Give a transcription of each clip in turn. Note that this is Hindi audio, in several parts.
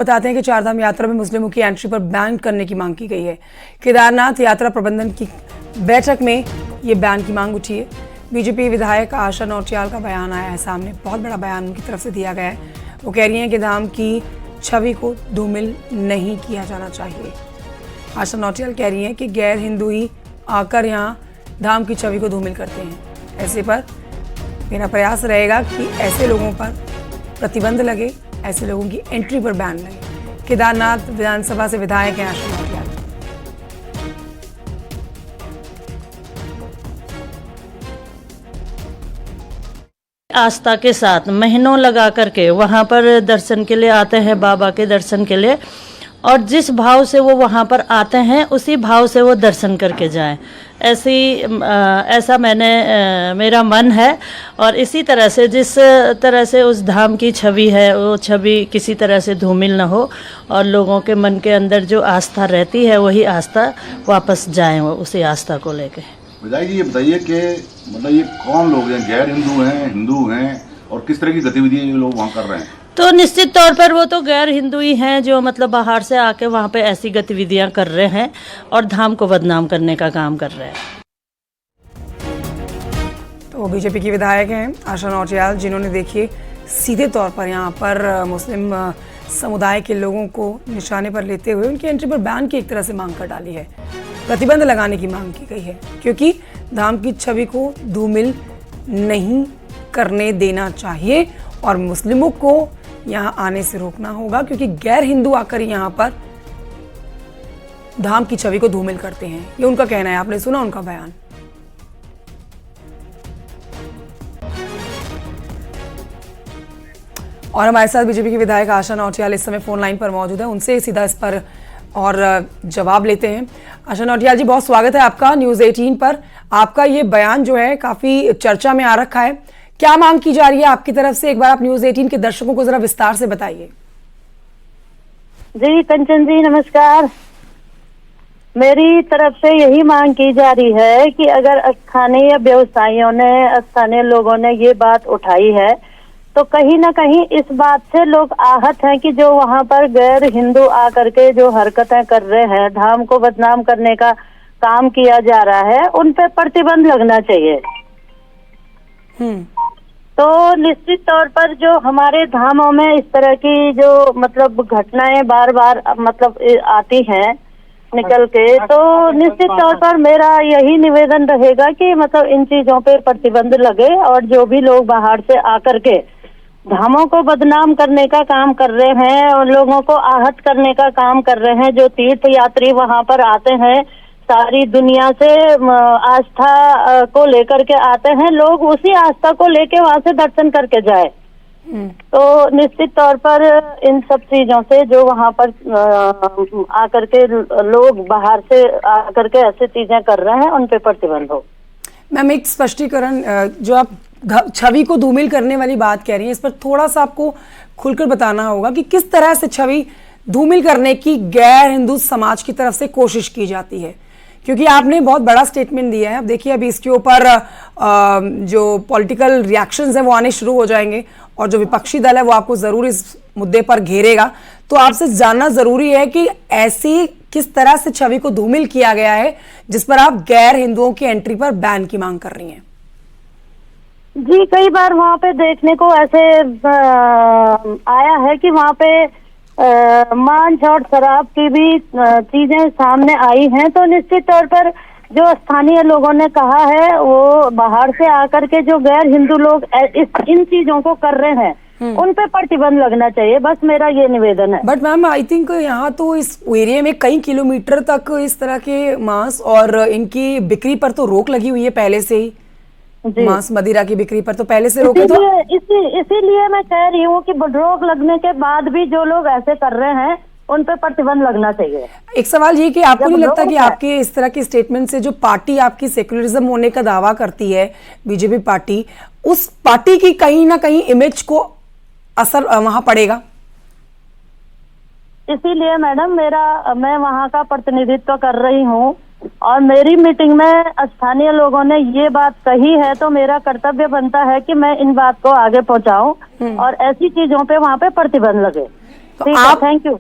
बताते हैं कि चारधाम यात्रा में मुस्लिमों की एंट्री पर बैन करने की मांग की गई है। केदारनाथ यात्रा प्रबंधन की बैठक में ये बैन की मांग उठी है। बीजेपी विधायक आशा नौटियाल का बयान आया है सामने। बहुत बड़ा बयान उनकी तरफ से दिया गया है। वो कह रही हैं कि धाम की छवि को धूमिल नहीं किया जाना चाहिए। आशा नौटियाल कह रही हैं कि गैर हिंदू ही आकर यहाँ धाम की छवि को धूमिल करते हैं। ऐसे पर मेरा प्रयास रहेगा कि ऐसे लोगों पर प्रतिबंध लगे, ऐसे लोगों की एंट्री पर बैन लगे। केदारनाथ विधानसभा से विधायक हैं आशा नौटियाल। आस्था के साथ महीनों लगा करके वहाँ पर दर्शन के लिए आते हैं, बाबा के दर्शन के लिए, और जिस भाव से वो वहाँ पर आते हैं उसी भाव से वो दर्शन करके जाएं। ऐसा मेरा मन है। और इसी तरह से जिस तरह से उस धाम की छवि है वो छवि किसी तरह से धूमिल न हो और लोगों के मन के अंदर जो आस्था रहती है वही आस्था वापस जाए वो उसी आस्था को लेके। विधायक जी, ये बताइए कि मतलब ये कौन लोग हैं, गैर हिंदू हैं और किस तरह की गतिविधियां ये लोग वहाँ कर रहे हैं? तो निश्चित तौर पर वो तो गैर हिंदू ही हैं जो मतलब बाहर से आके वहाँ पे ऐसी गतिविधियां कर रहे हैं और धाम को बदनाम करने का काम कर रहे हैं। तो बीजेपी की विधायक हैं आशा नौटियाल, जिन्होंने देखिए सीधे तौर पर यहाँ पर मुस्लिम समुदाय के लोगों को निशाने पर लेते हुए उनकी एंट्री पर बैन की एक तरह से मांग कर डाली है। प्रतिबंध लगाने की मांग की गई है क्योंकि धाम की छवि को धूमिल नहीं करने देना चाहिए और मुस्लिमों को यहाँ आने से रोकना होगा क्योंकि गैर हिंदू आकर यहाँ पर धाम की छवि को धूमिल करते हैं। ये उनका कहना है। आपने सुना उनका बयान। और हमारे साथ बीजेपी के विधायक आशा नौटियाल इस समय फोन लाइन पर मौजूद है। उनसे सीधा इस पर और जवाब लेते हैं। आशा नौटियाल जी, बहुत स्वागत है आपका न्यूज़ 18 पर। आपका ये बयान जो है काफी चर्चा में आ रखा है। क्या मांग की जा रही है आपकी तरफ से? एक बार आप न्यूज़ 18 के दर्शकों को जरा विस्तार से बताइए। जी कंचन जी, नमस्कार। मेरी तरफ से यही मांग की जा रही है कि अगर स्थानीय व्यवसायियों ने, स्थानीय लोगों ने ये बात उठाई है तो कहीं ना कहीं इस बात से लोग आहत हैं कि जो वहाँ पर गैर हिंदू आकर के जो हरकतें कर रहे हैं, धाम को बदनाम करने का काम किया जा रहा है, उन पे प्रतिबंध लगना चाहिए। तो निश्चित तौर पर जो हमारे धामों में इस तरह की जो मतलब घटनाएं बार बार मतलब आती हैं निकल के, तो निश्चित तौर पर मेरा यही निवेदन रहेगा कि मतलब इन चीजों पे प्रतिबंध लगे और जो भी लोग बाहर से आकर के धामों को बदनाम करने का काम कर रहे हैं और लोगों को आहत करने का काम कर रहे हैं, जो तीर्थ यात्री वहां पर आते हैं, सारी दुनिया से आस्था को लेकर के आते हैं, लोग उसी आस्था को लेके वहां से दर्शन करके जाए। तो निश्चित तौर पर इन सब चीजों से जो वहां पर आकर के लोग बाहर से आकर के ऐसी चीजें कर रहे हैं उन पे प्रतिबंध हो। मैम, एक स्पष्टीकरण, जो आप छवि को धूमिल करने वाली बात कह रही हैं, इस पर थोड़ा सा आपको खुलकर बताना होगा कि किस तरह से छवि धूमिल करने की गैर हिंदू समाज की तरफ से कोशिश की जाती है, क्योंकि आपने बहुत बड़ा स्टेटमेंट दिया है। अब देखिए, अभी इसके ऊपर जो पॉलिटिकल रिएक्शंस हैं वो आने शुरू हो जाएंगे और जो विपक्षी दल है वो आपको जरूर इस मुद्दे पर घेरेगा। तो आपसे जानना जरूरी है कि ऐसी किस तरह से छवि को धूमिल किया गया है जिस पर आप गैर हिंदुओं की एंट्री पर बैन की मांग कर रही हैं। जी, कई बार वहाँ पे देखने को ऐसे आया है कि वहाँ पे मांस और शराब की भी चीजें सामने आई हैं। तो निश्चित तौर पर जो स्थानीय लोगों ने कहा है वो बाहर से आकर के जो गैर हिंदू लोग इन चीजों को कर रहे हैं उन पे प्रतिबंध लगना चाहिए, बस मेरा ये निवेदन है। बट मैम, आई थिंक यहाँ तो इस एरिया में कई किलोमीटर तक इस तरह के मांस और इनकी बिक्री पर तो रोक लगी हुई है पहले से ही। मांस मदिरा की बिक्री पर तो पहले से रोके। तो इसीलिए मैं कह रही हूँ कि रोक लगने के बाद भी जो लोग ऐसे कर रहे हैं उन पे प्रतिबंध लगना चाहिए। एक सवाल ये कि आपको नहीं लगता कि आपके इस तरह के स्टेटमेंट से जो पार्टी आपकी सेक्युलरिज्म होने का दावा करती है, बीजेपी पार्टी, उस पार्टी की कहीं ना कहीं इमेज को असर वहां पड़ेगा? इसीलिए मैडम मैं वहाँ का प्रतिनिधित्व कर रही हूँ और मेरी मीटिंग में स्थानीय लोगों ने ये बात कही है, तो मेरा कर्तव्य बनता है कि मैं इन बात को आगे पहुँचाऊं और ऐसी चीजों पे वहाँ पे प्रतिबंध लगे। तो ठीक है, आप थैंक यू।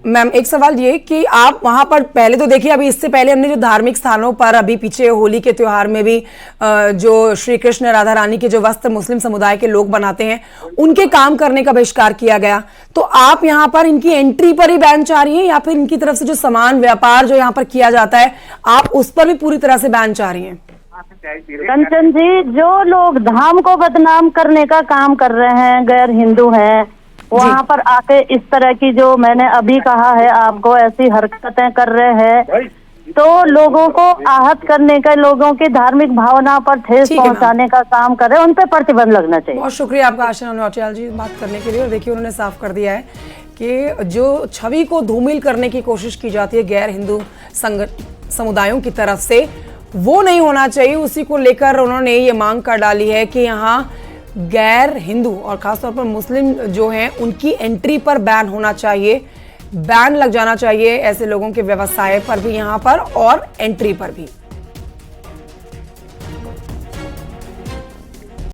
मैम एक सवाल ये कि आप वहां पर पहले तो देखिए, अभी इससे पहले हमने जो धार्मिक स्थानों पर अभी पीछे होली के त्योहार में भी जो श्री कृष्ण राधा रानी के जो वस्त्र मुस्लिम समुदाय के लोग बनाते हैं उनके काम करने का बहिष्कार किया गया, तो आप यहाँ पर इनकी एंट्री पर ही बैन चाह रही हैं या फिर इनकी तरफ से जो सामान व्यापार जो यहाँ पर किया जाता है आप उस पर भी पूरी तरह से बैन चाह रही हैं? कंचन जी, जो लोग धाम को बदनाम करने का काम कर रहे हैं, गैर हिंदू हैं, वहाँ पर आके इस तरह की जो मैंने अभी कहा है आपको ऐसी हरकतें कर रहे हैं, तो लोगों को आहत करने का, लोगों की धार्मिक भावना पर ठेस ठीक है, पहुंचाने का काम कर रहे हैं, उन पर प्रतिबंध लगना चाहिए। बहुत शुक्रिया आपका आशा नौटियाल जी बात करने के लिए। और देखिए उन्होंने साफ कर दिया है कि जो छवि को धूमिल करने की कोशिश की जाती है गैर हिंदू समुदायों की तरफ से, वो नहीं होना चाहिए। उसी को लेकर उन्होंने ये मांग कर डाली है कि यहाँ गैर हिंदू और खासतौर पर मुस्लिम जो हैं उनकी एंट्री पर बैन होना चाहिए, बैन लग जाना चाहिए ऐसे लोगों के व्यवसाय पर भी यहाँ पर और एंट्री पर भी।